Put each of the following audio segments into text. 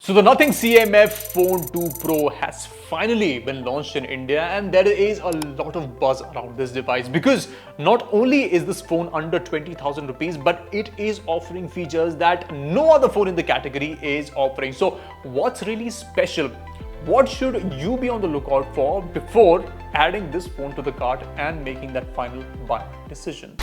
So the nothing CMF Phone 2 Pro has finally been launched in India, and there is a lot of buzz around this device because not only is this phone under 20,000 rupees, but it is offering features that no other phone in the category is offering. So what's really special? What should you be on the lookout for before adding this phone to the cart and making that final buy decision?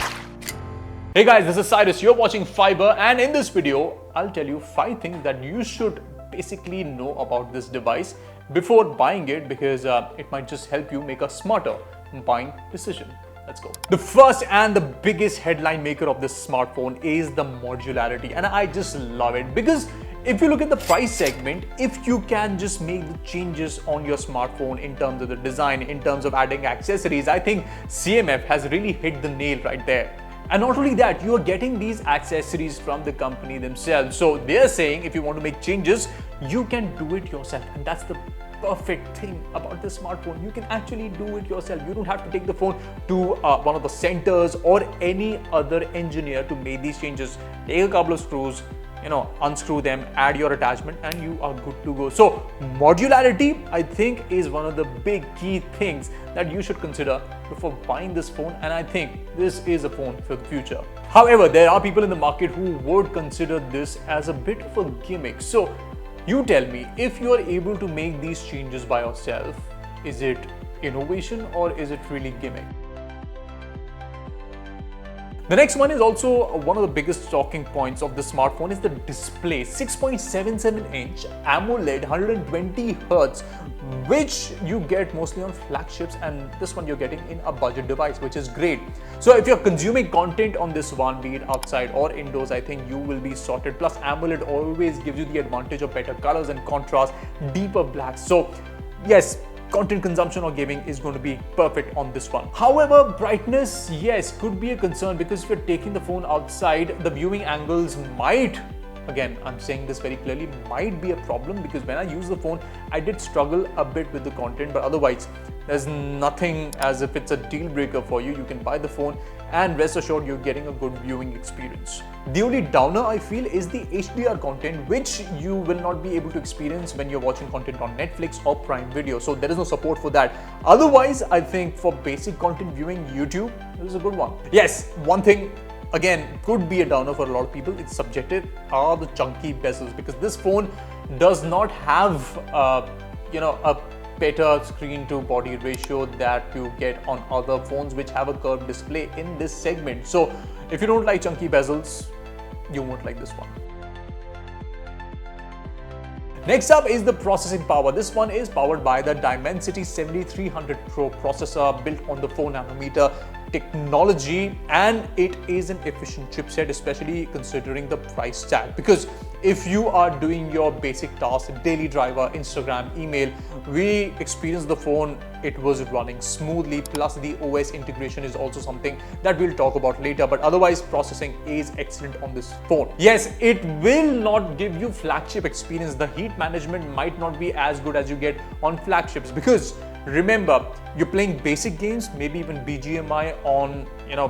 Hey guys, this is Cyrus, you're watching Fiiber, and in this video, I'll tell you 5 things that you should basically know about this device before buying it, because it might just help you make a smarter buying decision. Let's go. The first and the biggest headline maker of this smartphone is the modularity, and I just love it because if you look at the price segment, if you can just make the changes on your smartphone in terms of the design, in terms of adding accessories, I think CMF has really hit the nail right there. And not only that, you are getting these accessories from the company themselves. So they're saying if you want to make changes, you can do it yourself. And that's the perfect thing about this smartphone. You can actually do it yourself. You don't have to take the phone to one of the centers or any other engineer to make these changes. Take a couple of screws, unscrew them, add your attachment, and you are good to go. So modularity, I think, is one of the big key things that you should consider before buying this phone, and I think this is a phone for the future. However, there are people in the market who would consider this as a bit of a gimmick. So you tell me, if you are able to make these changes by yourself, is it innovation or is it really gimmick? The next one is also one of the biggest talking points of the smartphone is the display. 6.77-inch AMOLED 120 Hz, which you get mostly on flagships, and this one you're getting in a budget device, which is great. So if you're consuming content on this one, be it outside or indoors, I think you will be sorted. Plus AMOLED always gives you the advantage of better colors and contrast, deeper blacks. So yes, content consumption or gaming is going to be perfect on this one. However, brightness, yes, could be a concern because if you're taking the phone outside, the viewing angles might, again, I'm saying this very clearly, might be a problem, because when I use the phone, I did struggle a bit with the content, but otherwise, there's nothing as if it's a deal breaker for you. You can buy the phone and rest assured you're getting a good viewing experience. The only downer I feel is the HDR content, which you will not be able to experience when you're watching content on Netflix or Prime Video. So there is no support for that. Otherwise, I think for basic content viewing, YouTube is a good one. Yes, one thing again could be a downer for a lot of people, it's subjective, are the chunky bezels, because this phone does not have a better screen to body ratio that you get on other phones which have a curved display in this segment. So if you don't like chunky bezels, you won't like this one. Next up is the processing power. This one is powered by the Dimensity 7300 Pro processor built on the 4nm technology, and it is an efficient chipset, especially considering the price tag, because if you are doing your basic tasks, daily driver, Instagram, email, we experienced the phone, it was running smoothly, plus the OS integration is also something that we'll talk about later, but otherwise processing is excellent on this phone. Yes, it will not give you flagship experience. The heat management might not be as good as you get on flagships, because remember, you're playing basic games, maybe even BGMI on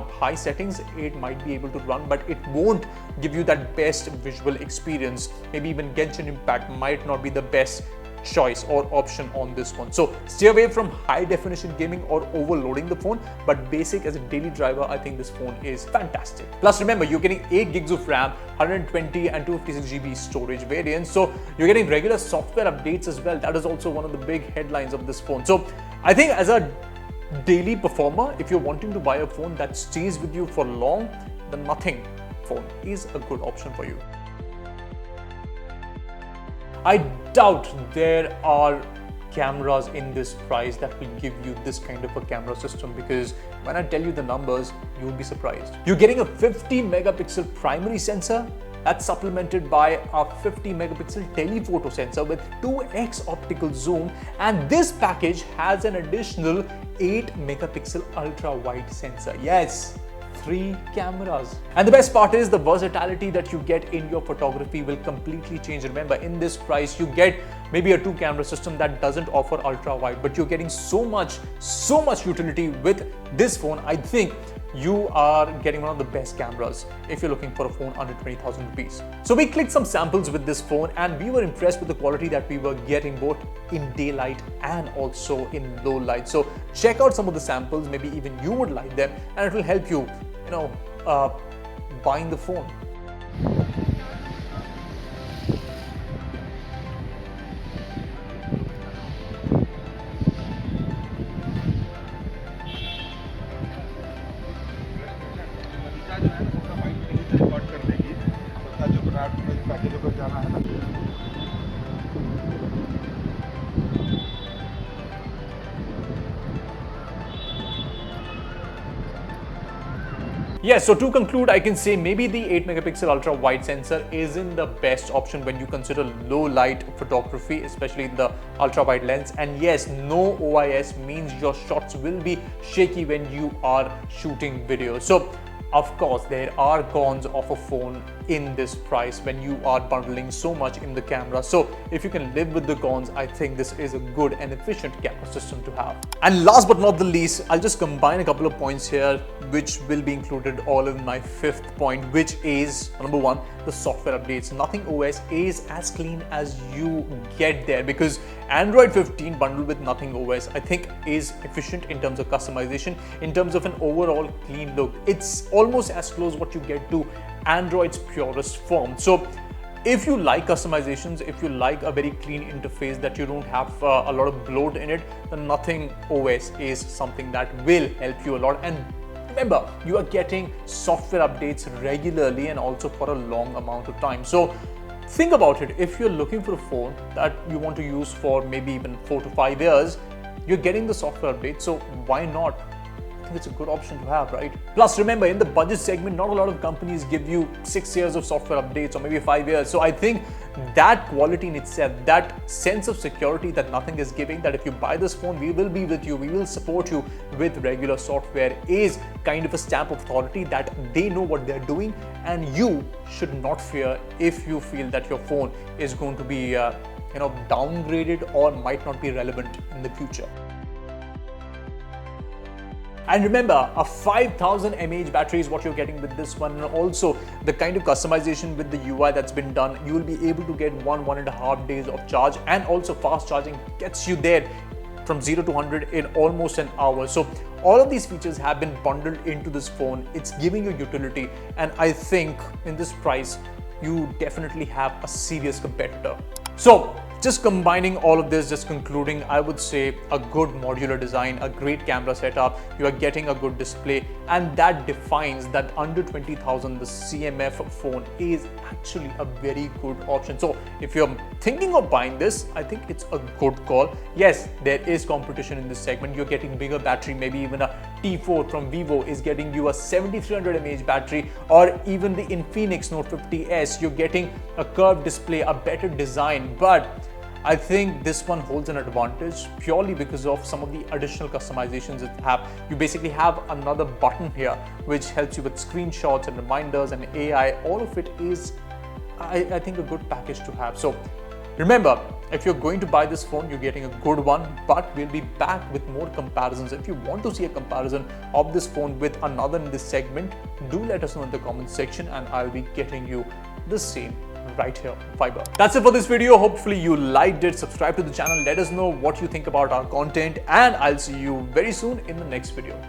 high settings, it might be able to run, but it won't give you that best visual experience. Maybe even Genshin Impact might not be the best choice or option on this one. So stay away from high definition gaming or overloading the phone, but basic as a daily driver, I think this phone is fantastic. Plus remember, you're getting 8 gigs of RAM, 120 and 256GB storage variants, so you're getting regular software updates as well. That is also one of the big headlines of this phone. So I think as a daily performer, if you're wanting to buy a phone that stays with you for long, the Nothing phone is a good option for you. I doubt there are cameras in this price that will give you this kind of a camera system, because when I tell you the numbers, you'll be surprised. You're getting a 50 megapixel primary sensor that's supplemented by a 50 megapixel telephoto sensor with 2x optical zoom, and this package has an additional 8 megapixel ultra wide sensor. Yes, 3 cameras. And the best part is the versatility that you get in your photography will completely change. Remember, in this price, you get maybe a 2-camera system that doesn't offer ultra wide, but you're getting so much utility with this phone. I think you are getting one of the best cameras if you're looking for a phone under 20,000 rupees. So we clicked some samples with this phone and we were impressed with the quality that we were getting both in daylight and also in low light. So check out some of the samples, maybe even you would like them, and it will help you, buying the phone. Yes, so to conclude, I can say maybe the 8 megapixel ultra wide sensor isn't the best option when you consider low light photography, especially the ultra wide lens. And yes, no OIS means your shots will be shaky when you are shooting video. So of course, there are cons of a phone in this price when you are bundling so much in the camera. So if you can live with the cons, I think this is a good and efficient camera system to have. And last but not the least, I'll just combine a couple of points here which will be included all in my fifth point, which is number one, the software updates. Nothing OS is as clean as you get there, because Android 15 bundled with Nothing OS I think is efficient in terms of customization, in terms of an overall clean look. It's almost as close what you get to Android's purest form. So if you like customizations, if you like a very clean interface that you don't have a lot of bloat in it, then Nothing OS is something that will help you a lot. And remember, you are getting software updates regularly and also for a long amount of time. So think about it. If you're looking for a phone that you want to use for maybe even 4 to 5 years, you're getting the software update. So why not? I think it's a good option to have, right? Plus, remember, in the budget segment, not a lot of companies give you 6 years of software updates or maybe 5 years. So I think that quality in itself, that sense of security that Nothing is giving, that if you buy this phone, we will be with you, we will support you with regular software, is kind of a stamp of authority that they know what they're doing, and you should not fear if you feel that your phone is going to be downgraded or might not be relevant in the future. And remember, a 5000 mAh battery is what you're getting with this one. And also the kind of customization with the UI that's been done, you will be able to get 1.5 days of charge, and also fast charging gets you there from 0 to 100 in almost an hour. So all of these features have been bundled into this phone. It's giving you utility, and I think in this price, you definitely have a serious competitor. So just combining all of this, just concluding, I would say a good modular design, a great camera setup, you are getting a good display, and that defines that under 20,000 the CMF phone is actually a very good option. So if you're thinking of buying this, I think it's a good call. Yes, there is competition in this segment. You're getting bigger battery, maybe even a T4 from Vivo is getting you a 7300 mAh battery, or even the Infinix Note 50s, you're getting a curved display, a better design. But I think this one holds an advantage purely because of some of the additional customizations it have. You basically have another button here which helps you with screenshots and reminders and AI. All of it is, I think, a good package to have. So remember, if you're going to buy this phone, you're getting a good one, but we'll be back with more comparisons. If you want to see a comparison of this phone with another in this segment, do let us know in the comment section, and I'll be getting you the same right here on Fiiber. That's it for this video. Hopefully you liked it. Subscribe to the channel. Let us know what you think about our content, and I'll see you very soon in the next video.